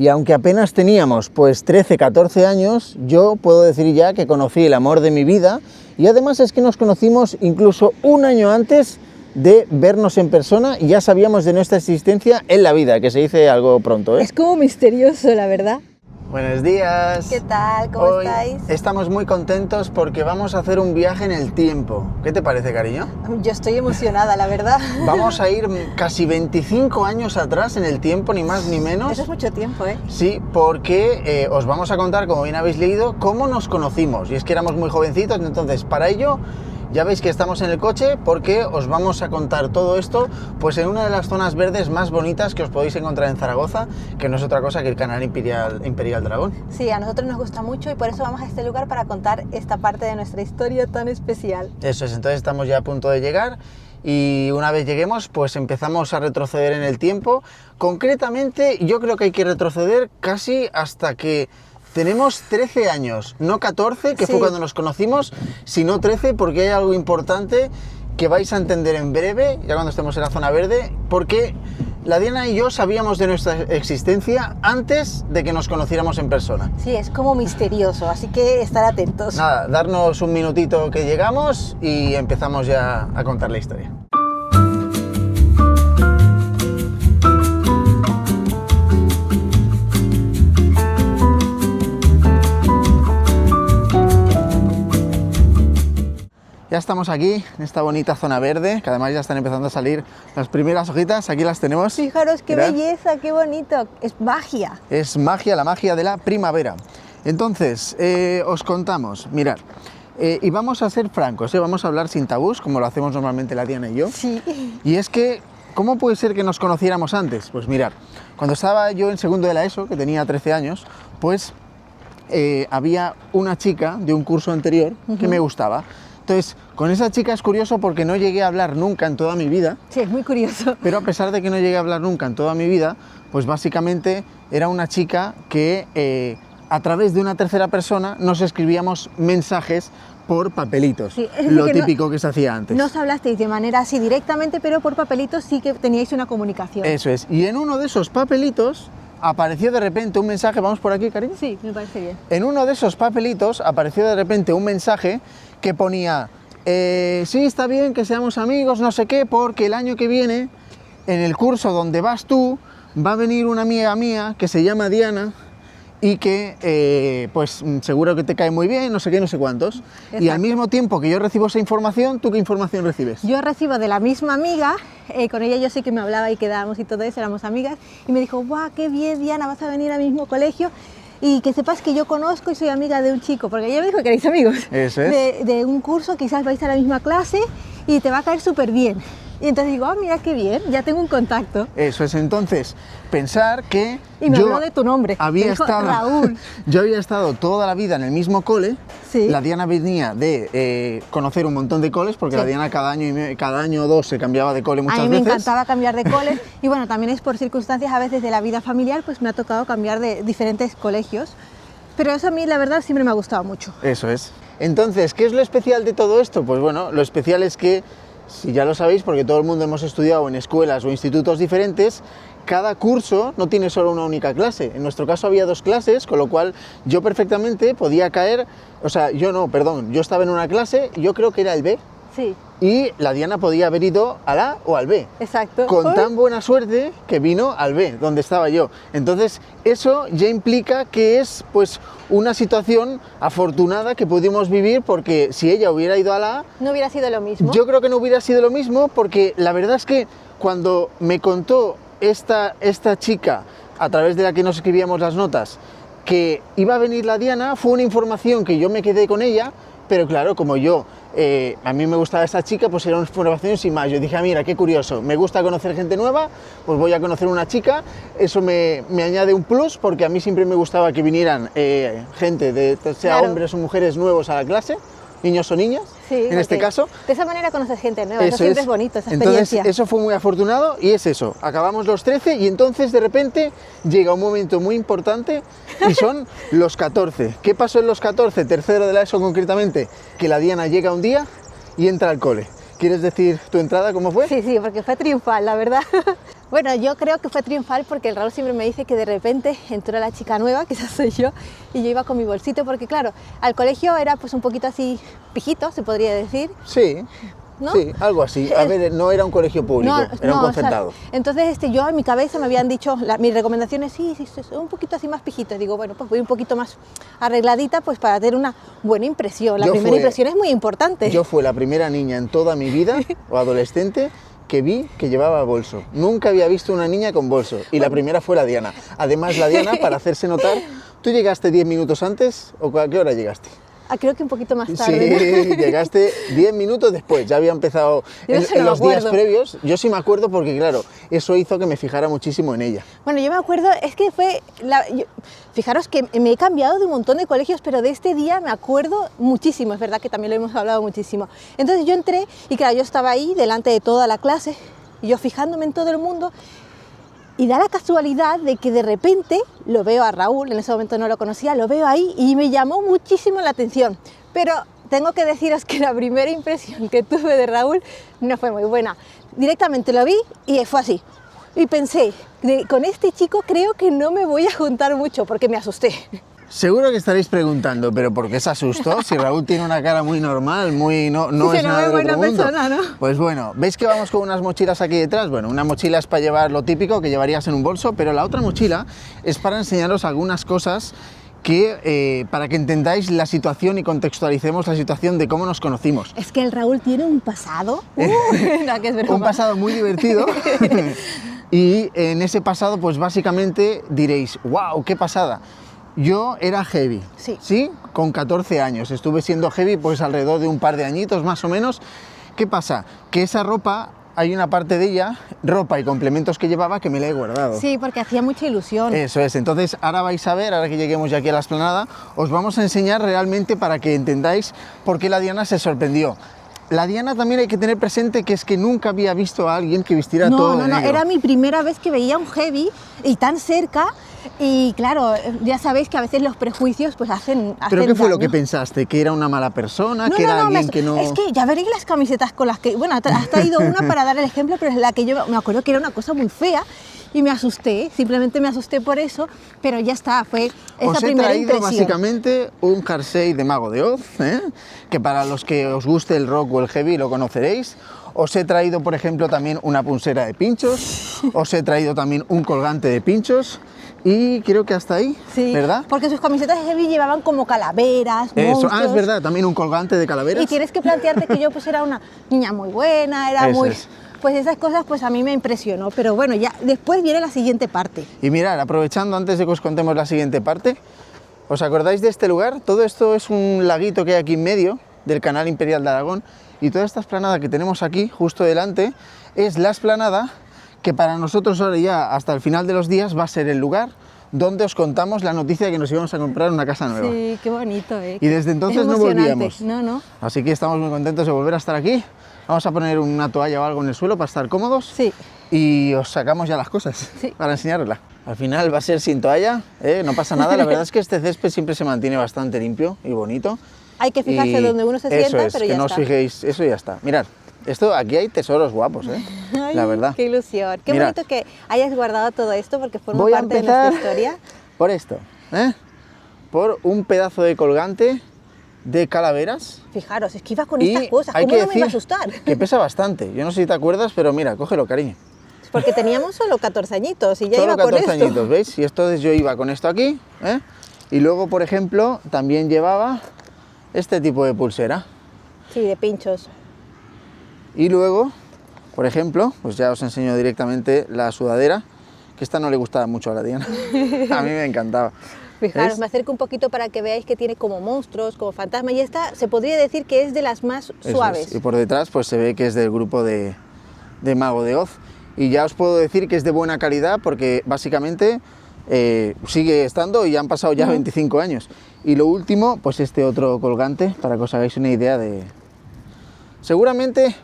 Y aunque apenas teníamos pues 13, 14 años, yo puedo decir ya que conocí el amor de mi vida, y además es que nos conocimos incluso un año antes de vernos en persona y ya sabíamos de nuestra existencia en la vida, que se dice algo pronto, ¿eh? Es como misterioso, la verdad. Buenos días. ¿Qué tal? ¿Cómo Hoy estáis? Estamos muy contentos porque vamos a hacer un viaje en el tiempo. ¿Qué te parece, cariño? Yo estoy emocionada, la verdad. Vamos a ir casi 25 años atrás en el tiempo, ni más ni menos. Eso es mucho tiempo, ¿eh? Sí, porque os vamos a contar, como bien habéis leído, cómo nos conocimos. Y es que éramos muy jovencitos, entonces para ello ya veis que estamos en el coche porque os vamos a contar todo esto pues en una de las zonas verdes más bonitas que os podéis encontrar en Zaragoza, que no es otra cosa que el canal Imperial Dragón. Sí, a nosotros nos gusta mucho y por eso vamos a este lugar para contar esta parte de nuestra historia tan especial. Eso es, entonces estamos ya a punto de llegar y una vez lleguemos pues empezamos a retroceder en el tiempo. Concretamente yo creo que hay que retroceder casi hasta que tenemos 13 años, no 14, que Sí. fue cuando nos conocimos, sino 13, porque hay algo importante que vais a entender en breve, ya cuando estemos en la zona verde, porque la Diana y yo sabíamos de nuestra existencia antes de que nos conociéramos en persona. Sí, es como misterioso, así que estar atentos. Nada, darnos un minutito que llegamos y empezamos ya a contar la historia. Ya estamos aquí, en esta bonita zona verde, que además ya están empezando a salir las primeras hojitas, aquí las tenemos. Fijaros qué Mirad. belleza, qué bonito, es magia. Es magia, la magia de la primavera. Entonces, os contamos, mirad, y vamos a ser francos, vamos a hablar sin tabús, como lo hacemos normalmente la Diana y yo. Sí. Y es que, ¿cómo puede ser que nos conociéramos antes? Pues mirad, cuando estaba yo en segundo de la ESO, que tenía 13 años, pues había una chica de un curso anterior que me gustaba. Entonces, con esa chica es curioso porque no llegué a hablar nunca en toda mi vida, Sí, es muy curioso. pero a pesar de que no llegué a hablar nunca en toda mi vida, pues básicamente era una chica que a través de una tercera persona nos escribíamos mensajes por papelitos, Sí, es decir, lo que no- típico que se hacía antes. No os hablasteis de manera así directamente, pero por papelitos sí que teníais una comunicación. Eso es, y en uno de esos papelitos apareció de repente un mensaje, ¿vamos por aquí, cariño? Sí, me parece bien. En uno de esos papelitos apareció de repente un mensaje que ponía, sí, está bien que seamos amigos, no sé qué, porque el año que viene, en el curso donde vas tú, va a venir una amiga mía que se llama Diana y que, pues, seguro que te cae muy bien, no sé qué, no sé cuántos. Y al Exacto. mismo tiempo que yo recibo esa información, ¿tú qué información recibes? Yo recibo de la misma amiga, con ella yo sí que me hablaba y quedábamos y todo eso, éramos amigas, y me dijo, ¡guau, qué bien, Diana, vas a venir al mismo colegio! Y que sepas que yo conozco y soy amiga de un chico, porque ella me dijo que erais amigos. Eso es. De un curso, quizás vais a la misma clase y te va a caer súper bien. Y entonces digo, mira qué bien, ya tengo un contacto. Eso es, entonces, pensar que Y me yo habló de tu nombre, había me dijo estado, Raúl. yo había estado toda la vida en el mismo cole. Sí. La Diana venía de conocer un montón de coles, porque Sí. la Diana cada año o dos se cambiaba de cole muchas A mí me veces. encantaba cambiar de cole y bueno, también es por circunstancias a veces de la vida familiar, pues me ha tocado cambiar de diferentes colegios. Pero eso a mí la verdad siempre me ha gustado mucho. Eso es. Entonces, ¿qué es lo especial de todo esto? Pues bueno, lo especial es que, si ya lo sabéis, porque todo el mundo hemos estudiado en escuelas o institutos diferentes, cada curso no tiene solo una única clase. En nuestro caso había 2 clases, con lo cual yo perfectamente podía caer, o sea, yo no, perdón, yo estaba en una clase, yo creo que era el B, Sí, y la Diana podía haber ido al A o al B. exacto. Con Uy. tan buena suerte que vino al B, donde estaba yo. Entonces, eso ya implica que es pues una situación afortunada que pudimos vivir, porque si ella hubiera ido a la A, No hubiera sido lo mismo. yo creo que no hubiera sido lo mismo, porque la verdad es que cuando me contó esta chica, a través de la que nos escribíamos las notas, que iba a venir la Diana, fue una información que yo me quedé con ella, pero claro, como yo, a mí me gustaba esta chica, pues era una información sin más. Yo dije, mira, qué curioso, me gusta conocer gente nueva, pues voy a conocer una chica, eso me añade un plus, porque a mí siempre me gustaba que vinieran gente, sea Claro. hombres o mujeres nuevos a la clase, niños o niñas, Sí, en este porque caso. De esa manera conoces gente nueva, eso siempre es bonito, esa Entonces, experiencia. eso fue muy afortunado y es eso. Acabamos los 13 y entonces de repente llega un momento muy importante y son los 14. ¿Qué pasó en los 14? Tercero de la ESO concretamente, que la Diana llega un día y entra al cole. ¿Quieres decir tu entrada cómo fue? Sí, sí, porque fue triunfal, la verdad. Bueno, yo creo que fue triunfal porque el Raúl siempre me dice que de repente entró la chica nueva, que esa soy yo, y yo iba con mi bolsito porque claro, al colegio era pues un poquito así pijito, se podría decir. Sí, ¿no? sí, algo así. A ver, no era un colegio público, era un concertado. O sea, entonces yo en mi cabeza me habían dicho, mis recomendaciones, sí, un poquito así más pijito. Digo, bueno, pues voy un poquito más arregladita pues para tener una buena impresión. La primera impresión es muy importante. Yo fui la primera niña en toda mi vida, o adolescente, que vi que llevaba bolso. Nunca había visto una niña con bolso. Y la primera fue la Diana. Además, la Diana, para hacerse notar, ¿tú llegaste 10 minutos antes o a qué hora llegaste? Creo que un poquito más tarde. Sí, llegaste 10 minutos después, ya había empezado en los días previos. Yo sí me acuerdo porque, claro, eso hizo que me fijara muchísimo en ella. Bueno, yo me acuerdo, es que fue, fijaros que me he cambiado de un montón de colegios, pero de este día me acuerdo muchísimo, es verdad que también lo hemos hablado muchísimo. Entonces yo entré y claro, yo estaba ahí delante de toda la clase, y yo fijándome en todo el mundo, y da la casualidad de que de repente lo veo a Raúl, en ese momento no lo conocía, lo veo ahí y me llamó muchísimo la atención. Pero tengo que deciros que la primera impresión que tuve de Raúl no fue muy buena. Directamente lo vi y fue así. Y pensé, con este chico creo que no me voy a juntar mucho porque me asusté. Seguro que estaréis preguntando, ¿pero por qué se asustó? Si Raúl tiene una cara muy normal, no es nada del otro mundo. Persona, ¿no? Pues bueno, ¿veis que vamos con unas mochilas aquí detrás? Bueno, una mochila es para llevar lo típico que llevarías en un bolso, pero la otra mochila es para enseñaros algunas cosas que, para que entendáis la situación y contextualicemos la situación de cómo nos conocimos. Es que el Raúl tiene un pasado, no, que es broma. Un pasado muy divertido. Y en ese pasado, pues básicamente diréis, wow, qué pasada. Yo era heavy, sí, con 14 años, estuve siendo heavy pues alrededor de un par de añitos más o menos. ¿Qué pasa? Que esa ropa, hay una parte de ella, ropa y complementos que llevaba que me la he guardado. Sí, porque hacía mucha ilusión. Eso es, entonces ahora vais a ver, ahora que lleguemos ya aquí a la explanada, os vamos a enseñar realmente para que entendáis por qué la Diana se sorprendió. La Diana también hay que tener presente que es que nunca había visto a alguien que vistiera todo de negro. Era mi primera vez que veía un heavy y tan cerca. Y claro, ya sabéis que a veces los prejuicios pues hacen ¿Pero qué fue daño. lo que pensaste? ¿Que era una mala persona? ¿Que era alguien que no...? Es que ya veréis las camisetas con las que... Bueno, has traído una para dar el ejemplo, pero es la que yo me acuerdo que era una cosa muy fea y me asusté, simplemente me asusté por eso, pero ya está, fue esa primera impresión. Os he traído básicamente un jersey de Mago de Oz, que para los que os guste el rock o el heavy lo conoceréis. Os he traído, por ejemplo, también una pulsera de pinchos, os he traído también un colgante de pinchos. Y creo que hasta ahí, sí, ¿verdad? Porque sus camisetas de heavy llevaban como calaveras, monstruos. Es verdad, también un colgante de calaveras. Y tienes que plantearte que yo pues era una niña muy buena, era muy... Pues esas cosas pues a mí me impresionó, pero bueno, ya después viene la siguiente parte. Y mirad, aprovechando antes de que os contemos la siguiente parte, ¿os acordáis de este lugar? Todo esto es un laguito que hay aquí en medio del Canal Imperial de Aragón, y toda esta explanada que tenemos aquí, justo delante, es la explanada que para nosotros ahora ya hasta el final de los días va a ser el lugar donde os contamos la noticia de que nos íbamos a comprar una casa nueva. Sí, qué bonito, ¿eh? Y desde entonces no volvíamos. No. Así que estamos muy contentos de volver a estar aquí. Vamos a poner una toalla o algo en el suelo para estar cómodos. Sí. Y os sacamos ya las cosas para enseñarosla. Al final va a ser sin toalla, no pasa nada. La verdad es que este césped siempre se mantiene bastante limpio y bonito. Hay que fijarse donde uno se sienta, pero ya que no os fijéis, eso ya está. Mirad. Esto, aquí hay tesoros guapos, Ay, la verdad. Qué ilusión. Qué bonito que hayas guardado todo esto porque forma Voy parte de nuestra historia. Por esto, por un pedazo de colgante de calaveras. Fijaros, es que iba con estas cosas, ¿cómo no me iba a asustar? Que pesa bastante, yo no sé si te acuerdas, pero mira, cógelo, cariño. Porque teníamos solo 14 añitos y ya solo iba con esto. Solo 14 añitos, ¿veis? Y entonces yo iba con esto aquí, y luego, por ejemplo, también llevaba este tipo de pulsera. Sí, de pinchos. Y luego, por ejemplo, pues ya os enseño directamente la sudadera, que esta no le gustaba mucho a la Diana. A mí me encantaba. Fijaros, ¿ves? me acerco un poquito para que veáis que tiene como monstruos, como fantasmas, y esta se podría decir que es de las más suaves. Y por detrás pues se ve que es del grupo de Mago de Oz. Y ya os puedo decir que es de buena calidad porque básicamente sigue estando y ya han pasado ya 25 años. Y lo último, pues este otro colgante, para que os hagáis una idea de... Seguramente...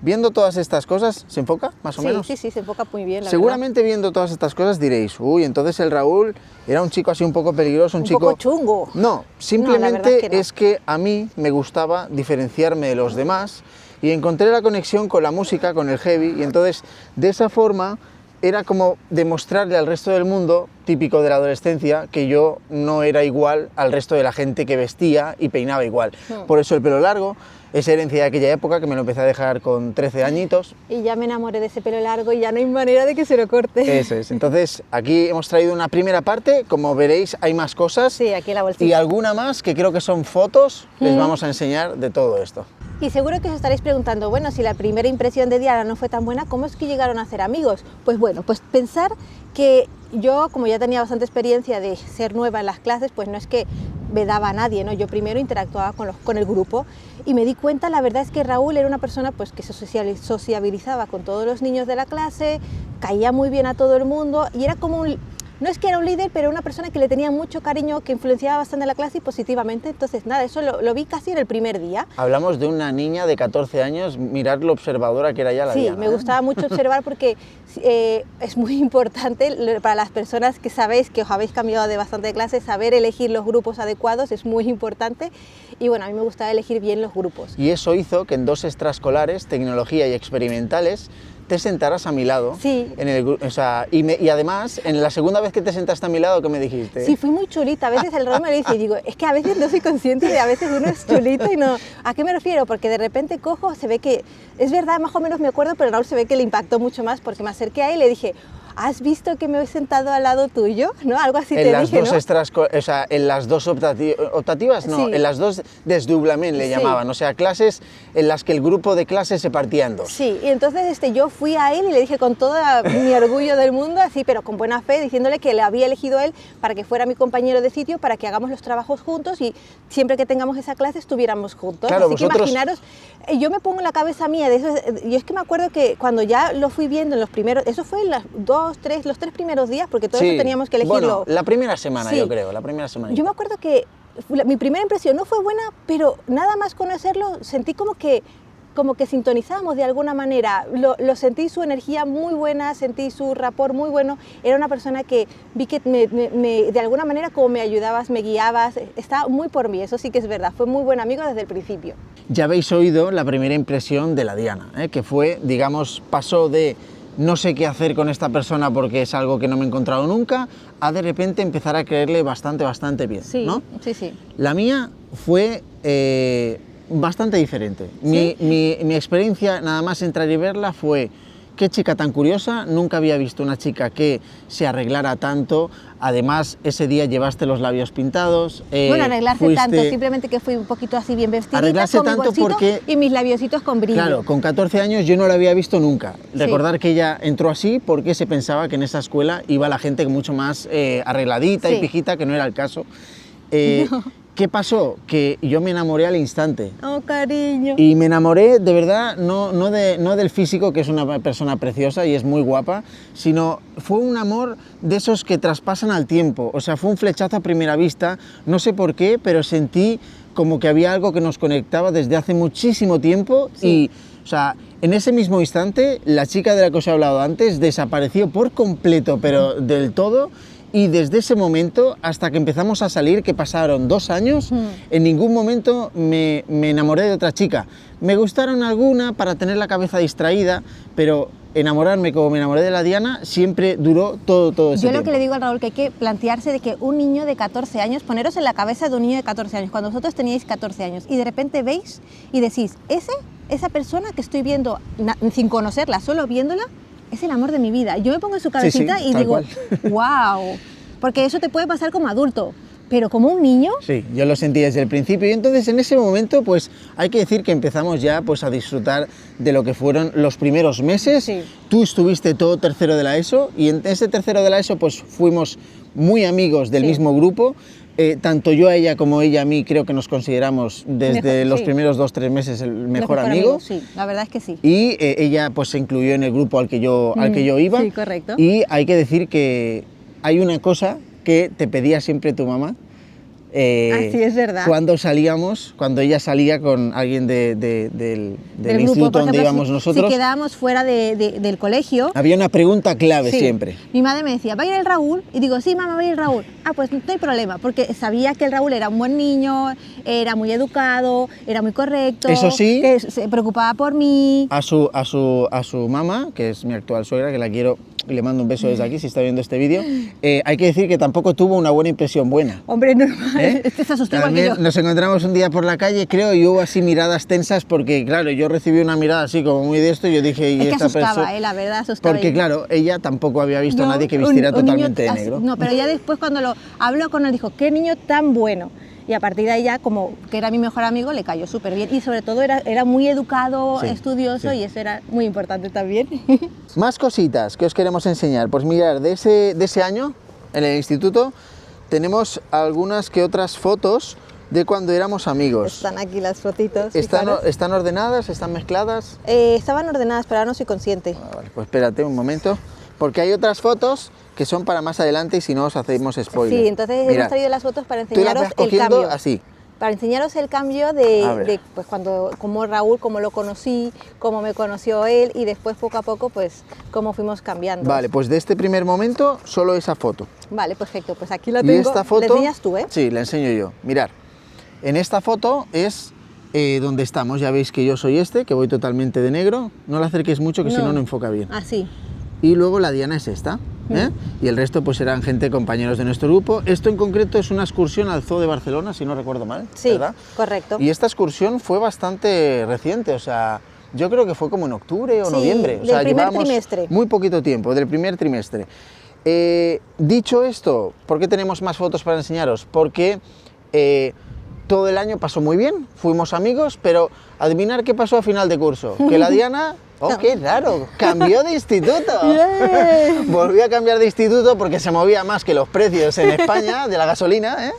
Viendo todas estas cosas, ¿se enfoca más o menos? Sí, se enfoca muy bien, la Seguramente verdad. Viendo todas estas cosas diréis, uy, entonces el Raúl era un chico así un poco peligroso, un chico... poco chungo. No, simplemente es que no. Es que a mí me gustaba diferenciarme de los demás y encontré la conexión con la música, con el heavy, y entonces de esa forma era como demostrarle al resto del mundo, típico de la adolescencia, que yo no era igual al resto de la gente que vestía y peinaba igual. Por eso el pelo largo es herencia de aquella época, que me lo empecé a dejar con 13 añitos. Y ya me enamoré de ese pelo largo y ya no hay manera de que se lo corte. Eso es. Entonces, aquí hemos traído una primera parte, como veréis hay más cosas. Sí, aquí la bolsita. Y alguna más, que creo que son fotos, les vamos a enseñar de todo esto. Y seguro que os estaréis preguntando, bueno, si la primera impresión de Diana no fue tan buena, ¿cómo es que llegaron a ser amigos? Pues bueno, pues pensar que yo, como ya tenía bastante experiencia de ser nueva en las clases, pues no es que vedaba a nadie, ¿no? Yo primero interactuaba con el grupo y me di cuenta, la verdad es que Raúl era una persona pues, que se sociabilizaba con todos los niños de la clase, caía muy bien a todo el mundo y era como no es que era un líder, pero una persona que le tenía mucho cariño, que influenciaba bastante en la clase y positivamente. Entonces, nada, eso lo vi casi en el primer día. Hablamos de una niña de 14 años, mirar lo observadora que era ya la Diana. Sí, me gustaba mucho observar porque es muy importante para las personas que sabéis que os habéis cambiado de bastante clase, saber elegir los grupos adecuados es muy importante. Y bueno, a mí me gustaba elegir bien los grupos. Y eso hizo que en 2 extraescolares, tecnología y experimentales, te sentaras a mi lado. Sí. Y además, en la segunda vez que te sentaste a mi lado, ¿qué me dijiste? Sí, fui muy chulita. A veces el Raúl me lo dice y digo, es que a veces no soy consciente de a veces uno es chulito y no... ¿A qué me refiero? Porque de repente cojo, se ve que... Es verdad, más o menos me acuerdo, pero el Raúl se ve que le impactó mucho más porque me acerqué a él y le dije, ¿has visto que me he sentado al lado tuyo? ¿No? Algo así te dije, ¿no? En las dos optativas, no, Sí. en las dos desdoblament le Sí. llamaban, o sea, clases en las que el grupo de clases se partía en 2. Sí, y entonces yo fui a él y le dije con todo mi orgullo del mundo, así, pero con buena fe, diciéndole que le había elegido a él para que fuera mi compañero de sitio, para que hagamos los trabajos juntos y siempre que tengamos esa clase estuviéramos juntos. Claro, así que imaginaros, yo me pongo en la cabeza mía de eso, y es que me acuerdo que cuando ya lo fui viendo en los primeros, eso fue en los 3 primeros días, porque todo eso teníamos que elegirlo. Bueno, la primera semana, Sí. yo creo, la primera semana. Yo me acuerdo que mi primera impresión no fue buena, pero nada más conocerlo sentí como que sintonizábamos de alguna manera, lo sentí su energía muy buena, sentí su rapport muy bueno, era una persona que vi que de alguna manera como me ayudabas, me guiabas, estaba muy por mí, eso sí que es verdad, fue muy buen amigo desde el principio. Ya habéis oído la primera impresión de la Diana, que fue, digamos, pasó de no sé qué hacer con esta persona porque es algo que no me he encontrado nunca, a de repente empezar a creerle bastante bien, Sí, ¿no? sí. La mía fue bastante diferente. ¿Sí? Mi experiencia, nada más entrar y verla, fue qué chica tan curiosa, nunca había visto una chica que se arreglara tanto, además ese día llevaste los labios pintados. Bueno, arreglarse tanto, simplemente que fui un poquito así bien vestidita, Arreglarse con mi tanto bolsito porque... y mis labiositos con brillo. Claro, con 14 años yo no la había visto nunca. Sí. Recordar que ella entró así porque se pensaba que en esa escuela iba la gente mucho más arregladita y Sí. pijita, que no era el caso. ¿Qué pasó? Que yo me enamoré al instante. Oh, cariño. Y me enamoré de verdad, no del físico, que es una persona preciosa y es muy guapa, sino fue un amor de esos que traspasan al tiempo. O sea, fue un flechazo a primera vista, no sé por qué, pero sentí como que había algo que nos conectaba desde hace muchísimo tiempo. Sí. Y, o sea, en ese mismo instante, la chica de la que os he hablado antes desapareció por completo, pero del todo. Y desde ese momento hasta que empezamos a salir, que pasaron 2 años, en ningún momento me enamoré de otra chica. Me gustaron alguna para tener la cabeza distraída, pero enamorarme como me enamoré de la Diana siempre duró todo ese Yo tiempo. lo que le digo al Raúl que hay que plantearse de que un niño de 14 años, poneros en la cabeza de un niño de 14 años, cuando vosotros teníais 14 años y de repente veis y decís, esa persona que estoy viendo sin conocerla, solo viéndola, es el amor de mi vida. Yo me pongo en su cabecita y tal digo, wow, porque eso te puede pasar como adulto, pero como un niño... Sí, yo lo sentí desde el principio y entonces en ese momento pues hay que decir que empezamos ya pues a disfrutar de lo que fueron los primeros meses. Sí. Tú estuviste todo tercero de la ESO y en ese tercero de la ESO pues fuimos muy amigos del Sí. mismo grupo. Tanto yo a ella como ella a mí creo que nos consideramos desde Mejor, los sí. primeros 2-3 meses el mejor amigo. Sí, la verdad es que sí. Y ella pues se incluyó en el grupo al que yo iba. Sí, correcto. Y hay que decir que hay una cosa que te pedía siempre tu mamá. Así es verdad. Cuando salíamos, cuando ella salía con alguien del Del instituto grupo, por donde ejemplo, íbamos nosotros, si quedábamos fuera del colegio, había una pregunta clave sí, siempre. mi madre me decía, ¿va a ir el Raúl? Y digo, sí, mamá, va a ir el Raúl. Ah, pues no hay problema, porque sabía que el Raúl era un buen niño, era muy educado, era muy correcto, Eso sí, que se preocupaba por mí. A su mamá, que es mi actual suegra, que la quiero y le mando un beso desde aquí si está viendo este vídeo, hay que decir que tampoco tuvo una buena impresión buena. Hombre, normal, te asustó igual que yo. Nos encontramos un día por la calle, creo, y hubo así miradas tensas porque, claro, yo recibí una mirada así como muy de esto y yo dije... ¿y es que esta asustaba, persona? la verdad, asustaba. Porque, claro, ella tampoco había visto a No, nadie que vistiera totalmente de así, negro. no, pero ya después cuando lo habló con él dijo, qué niño tan bueno. Y a partir de ahí ya, como que era mi mejor amigo, le cayó súper bien. Y sobre todo era muy educado, Sí, estudioso, sí. y eso era muy importante también. Más cositas que os queremos enseñar. Pues mirar, de ese año, en el instituto, tenemos algunas que otras fotos de cuando éramos amigos. Están aquí las fotitos. ¿Están ordenadas? ¿Están mezcladas? Estaban ordenadas, pero ahora no soy consciente. Vale, pues espérate un momento, porque hay otras fotos que son para más adelante y si no os hacemos spoiler. Sí, entonces Mirad, hemos traído las fotos para tú las enseñaros vas el cogiendo cambio. así. Para enseñaros el cambio A ver. de pues como Raúl, cómo lo conocí, cómo me conoció él y después poco a poco pues cómo fuimos cambiando. Vale, pues de este primer momento solo esa foto. Vale, perfecto, pues aquí lo Y tengo. esta foto... ¿Le enseñas tú, eh? Sí, la enseño yo. Mirad, en esta foto es donde estamos. Ya veis que yo soy que voy totalmente de negro. No la acerquéis mucho que si no, no enfoca bien. Así. Y luego la Diana es esta. Y el resto pues eran gente, compañeros de nuestro grupo. Esto en concreto es una excursión al Zoo de Barcelona, si no recuerdo mal, Sí, ¿verdad? correcto. Y esta excursión fue bastante reciente, o sea, yo creo que fue como en octubre o Sí, noviembre. O del sea, primer llevábamos trimestre. muy poquito tiempo, del primer trimestre. Dicho esto, ¿por qué tenemos más fotos para enseñaros? Porque todo el año pasó muy bien, fuimos amigos, pero adivinar qué pasó a final de curso. Que la Diana... ¡Oh, qué raro! ¡Cambió de instituto! Yeah. Volvió a cambiar de instituto porque se movía más que los precios en España de la gasolina, ¿eh?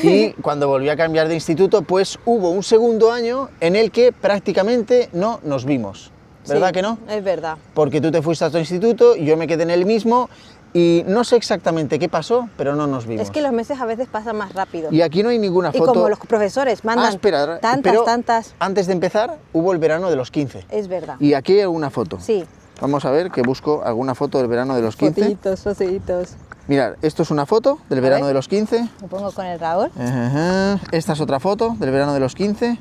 Y cuando volvió a cambiar de instituto, pues hubo un segundo año en el que prácticamente no nos vimos. ¿Verdad Sí, que no? Es verdad. Porque tú te fuiste a tu instituto, yo me quedé en el mismo y no sé exactamente qué pasó, pero no nos vimos. Es que los meses a veces pasan más rápido. Y aquí no hay ninguna Y foto... como los profesores mandan espera, tantas, tantas. Antes de empezar, hubo el verano de los 15. Es verdad. Y aquí hay alguna foto. Sí. Vamos a ver que busco alguna foto del verano de los 15. Fotitos. Mirad, esto es una foto del verano ver. de los 15. Me pongo con el Raúl. Ajá. Esta es otra foto del verano de los 15.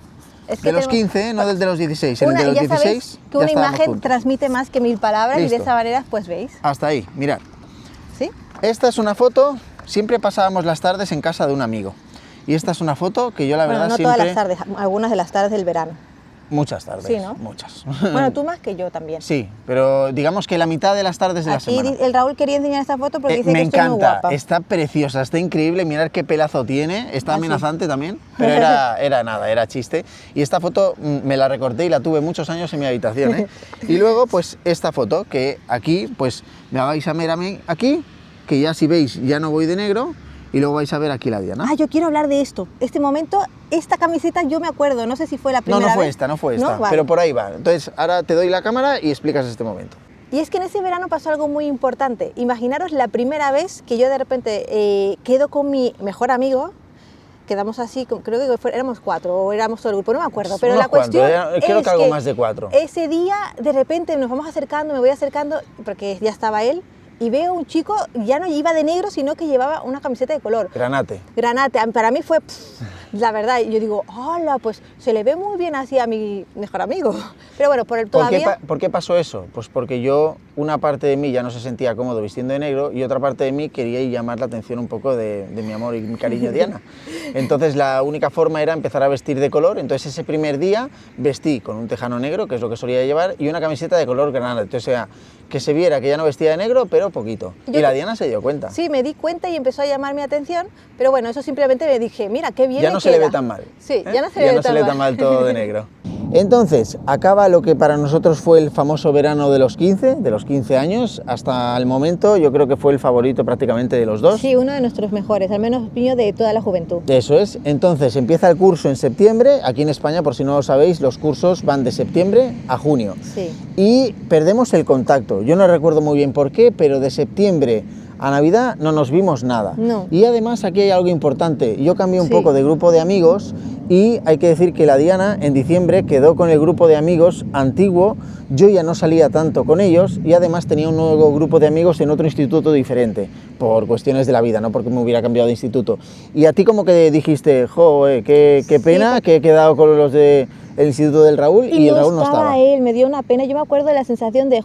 Es que De los tenemos- 15, no del de los 16. En el Una, de los ya 16 sabéis que ya una estábamos imagen juntos. transmite más que 1000 palabras y de Listo. esa manera pues veis. Hasta ahí, mirad. ¿Sí? Esta es una foto, siempre pasábamos las tardes en casa de un amigo. Y esta es una foto que yo la Bueno, verdad no siempre... todas las tardes, algunas de las tardes del verano. Muchas tardes, Sí, ¿no? muchas. Bueno, tú más que yo también. Sí, pero digamos que la mitad de las tardes de la Aquí semana. el Raúl quería enseñar esta foto porque dice Me que estoy muy encanta, guapa. está preciosa, está increíble, mirad qué pelazo tiene, está Ah, sí. amenazante también, pero era nada, era chiste. Y esta foto me la recorté y la tuve muchos años en mi habitación, ¿eh? Y luego pues esta foto, que aquí pues me vais a ver a mí aquí, que ya si veis ya no voy de negro, y luego vais a ver aquí la Diana. Ah, yo quiero hablar de esto. Este momento, esta camiseta yo me acuerdo, no sé si fue la No, primera no fue vez. esta, no fue esta, ¿No? Vale. pero por ahí va. Entonces ahora te doy la cámara y explicas este momento. Y es que en ese verano pasó algo muy importante. Imaginaros la primera vez que yo de repente quedo con mi mejor amigo, quedamos así, creo que éramos 4 o éramos todo el grupo, no me acuerdo, pero Unos la cuestión cuantos, creo es que algo más de 4. Ese día de repente nos vamos acercando, me voy acercando, porque ya estaba él, y veo un chico, ya no iba de negro, sino que llevaba una camiseta de color. Granate. Granate, para mí fue, la verdad, yo digo, hola, pues se le ve muy bien así a mi mejor amigo. Pero bueno, por el todavía... ¿Por qué pasó eso? Pues porque una parte de mí ya no se sentía cómodo vistiendo de negro y otra parte de mí quería llamar la atención un poco de mi amor y mi cariño Diana. Entonces la única forma era empezar a vestir de color, entonces ese primer día vestí con un tejano negro, que es lo que solía llevar, y una camiseta de color granate, entonces o sea, que se viera que ya no vestía de negro, pero poquito. Y la Diana se dio cuenta. Sí, me di cuenta y empezó a llamar mi atención, pero bueno, eso simplemente me dije, mira, qué bien Ya le no se le queda. ve tan mal. Sí, ya no se le ve tan mal todo de negro. Entonces, acaba lo que para nosotros fue el famoso verano de los 15 años, hasta el momento yo creo que fue el favorito prácticamente de los dos. Sí, uno de nuestros mejores, al menos mío de toda la juventud. Eso es, entonces empieza el curso en septiembre, aquí en España, por si no lo sabéis, los cursos van de septiembre a junio. Sí. Y perdemos el contacto, yo no recuerdo muy bien por qué, pero de septiembre a Navidad no nos vimos nada. No. Y además aquí hay algo importante, yo cambié un Sí. poco de grupo de amigos y hay que decir que la Diana en diciembre quedó con el grupo de amigos antiguo, yo ya no salía tanto con ellos y además tenía un nuevo grupo de amigos en otro instituto diferente. por cuestiones de la vida, no porque me hubiera cambiado de instituto. Y a ti como que dijiste, qué pena que he quedado con los de el instituto del Raúl y el Raúl no estaba. Él, me dio una pena. Yo me acuerdo de la sensación de,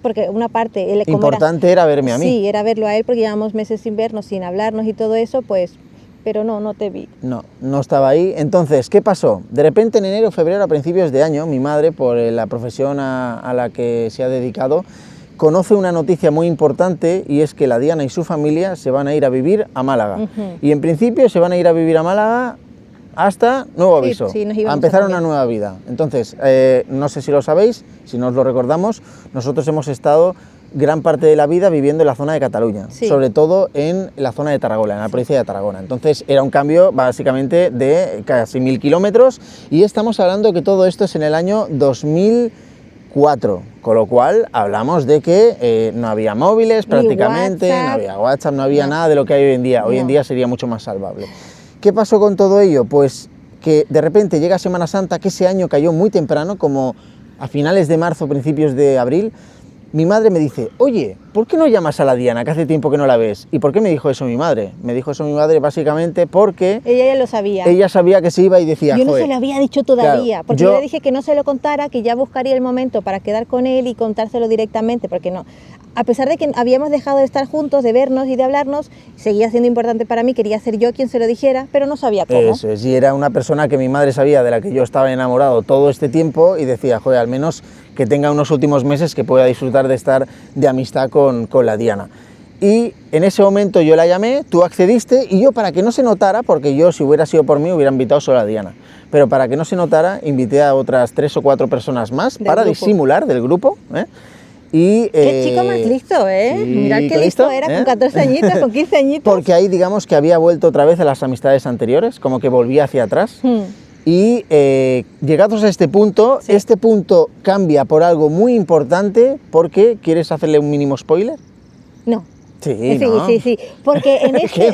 porque una parte... Él, importante era verme a mí. Sí, era verlo a él porque llevamos meses sin vernos, sin hablarnos y todo eso, pues... Pero no te vi. No estaba ahí. Entonces, ¿qué pasó? De repente en enero, febrero, a principios de año, mi madre, por la profesión a la que se ha dedicado, conoce una noticia muy importante y es que la Diana y su familia se van a ir a vivir a Málaga. Y en principio se van a ir a vivir a Málaga hasta nuevo aviso, a empezar una nueva vida. Entonces, no sé si lo sabéis, si no os lo recordamos, nosotros hemos estado gran parte de la vida viviendo en la zona de Cataluña, sobre todo en la zona de Tarragona, en la provincia de Tarragona. Entonces era un cambio básicamente de casi 1000 kilómetros y estamos hablando que todo esto es en el año 2004, con lo cual hablamos de que no había móviles prácticamente, no había WhatsApp, no había nada de lo que hay hoy en día. Hoy en día sería mucho más salvable. ¿Qué pasó con todo ello? Pues que de repente llega Semana Santa, que ese año cayó muy temprano, como a finales de marzo, principios de abril. Mi madre me dice, oye, ¿por qué no llamas a la Diana, que hace tiempo que no la ves? ¿Y por qué me dijo eso mi madre? Me dijo eso mi madre básicamente porque... Ella ya lo sabía. Ella sabía que se iba y decía, yo no se lo había dicho todavía, claro, porque yo le dije que no se lo contara, que ya buscaría el momento para quedar con él y contárselo directamente, porque no... A pesar de que habíamos dejado de estar juntos, de vernos y de hablarnos, seguía siendo importante para mí, quería ser yo quien se lo dijera, pero no sabía cómo. Eso es, y era una persona que mi madre sabía, de la que yo estaba enamorado todo este tiempo, y decía, joder, al menos que tenga unos últimos meses que pueda disfrutar de estar de amistad con la Diana. Y en ese momento yo la llamé, tú accediste, y yo, para que no se notara, porque yo, si hubiera sido por mí, hubiera invitado solo a Diana, pero para que no se notara, invité a otras 3 o 4 personas más para disimular del grupo, Y, qué chico más listo, ¿eh? Sí, mirad qué listo era, con 14 añitos, con 15 añitos. Porque ahí, digamos, que había vuelto otra vez a las amistades anteriores, como que volvía hacia atrás. Y llegados a este punto, este punto cambia por algo muy importante, porque, ¿quieres hacerle un mínimo spoiler? No. Sí, ¿no? sí, porque en este...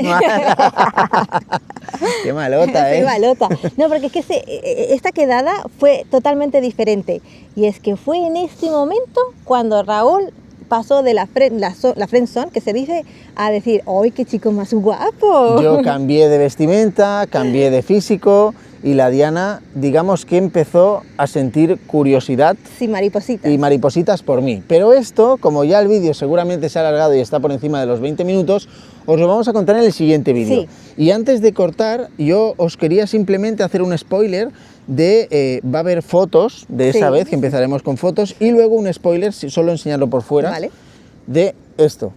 Qué malota, ¿eh? Qué malota. No, porque es que esta quedada fue totalmente diferente. Y es que fue en este momento cuando Raúl pasó de la friendzone, que se dice, a decir, ¡ay, qué chico más guapo! Yo cambié de vestimenta, cambié de físico, y la Diana, digamos que empezó a sentir curiosidad. Sí, maripositas. Y maripositas por mí. Pero esto, como ya el vídeo seguramente se ha alargado y está por encima de los 20 minutos, os lo vamos a contar en el siguiente vídeo. Sí. Y antes de cortar, yo os quería simplemente hacer un spoiler de, va a haber fotos de esa vez, que empezaremos con fotos, y luego un spoiler, solo enseñarlo por fuera, de esto.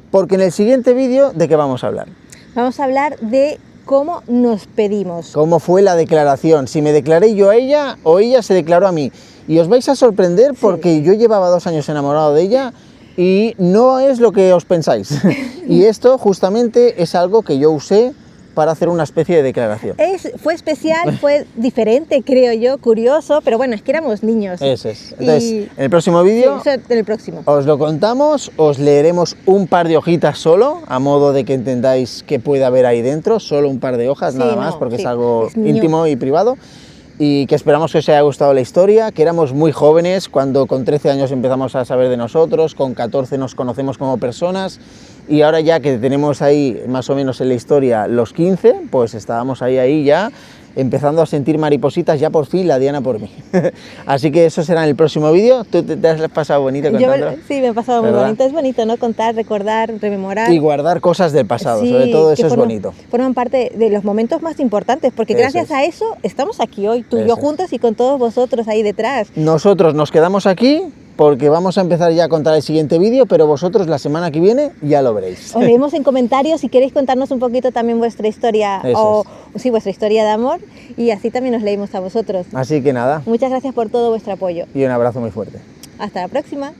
Porque en el siguiente vídeo, ¿de qué vamos a hablar? Vamos a hablar de cómo nos pedimos. ¿Cómo fue la declaración? Si me declaré yo a ella o ella se declaró a mí. Y os vais a sorprender porque yo llevaba 2 años enamorado de ella y no es lo que os pensáis. Y esto justamente es algo que yo usé para hacer una especie de declaración. Fue especial, fue diferente, creo yo, curioso, pero bueno, es que éramos niños. Eso es. Entonces, en el próximo vídeo, en el próximo, os lo contamos, os leeremos un par de hojitas solo, a modo de que entendáis qué puede haber ahí dentro, solo un par de hojas, nada más, porque es algo íntimo y privado. Y que esperamos que os haya gustado la historia, que éramos muy jóvenes cuando con 13 años empezamos a saber de nosotros, con 14 nos conocemos como personas, y ahora ya que tenemos ahí más o menos en la historia los 15, pues estábamos ahí ya empezando a sentir maripositas, ya por fin la Diana por mí. Así que eso será en el próximo vídeo. ¿Tú te has pasado bonito contándolo? Sí, me he pasado muy bonito. Es bonito, ¿no? Contar, recordar, rememorar. Y guardar cosas del pasado, sobre todo eso es bonito. Forman parte de los momentos más importantes, porque gracias a eso estamos aquí hoy, tú y yo juntos y con todos vosotros ahí detrás. Nosotros nos quedamos aquí porque vamos a empezar ya a contar el siguiente vídeo, pero vosotros la semana que viene ya lo veréis. Os leemos en comentarios si queréis contarnos un poquito también vuestra historia, vuestra historia de amor, y así también os leímos a vosotros. Así que nada. Muchas gracias por todo vuestro apoyo. Y un abrazo muy fuerte. Hasta la próxima.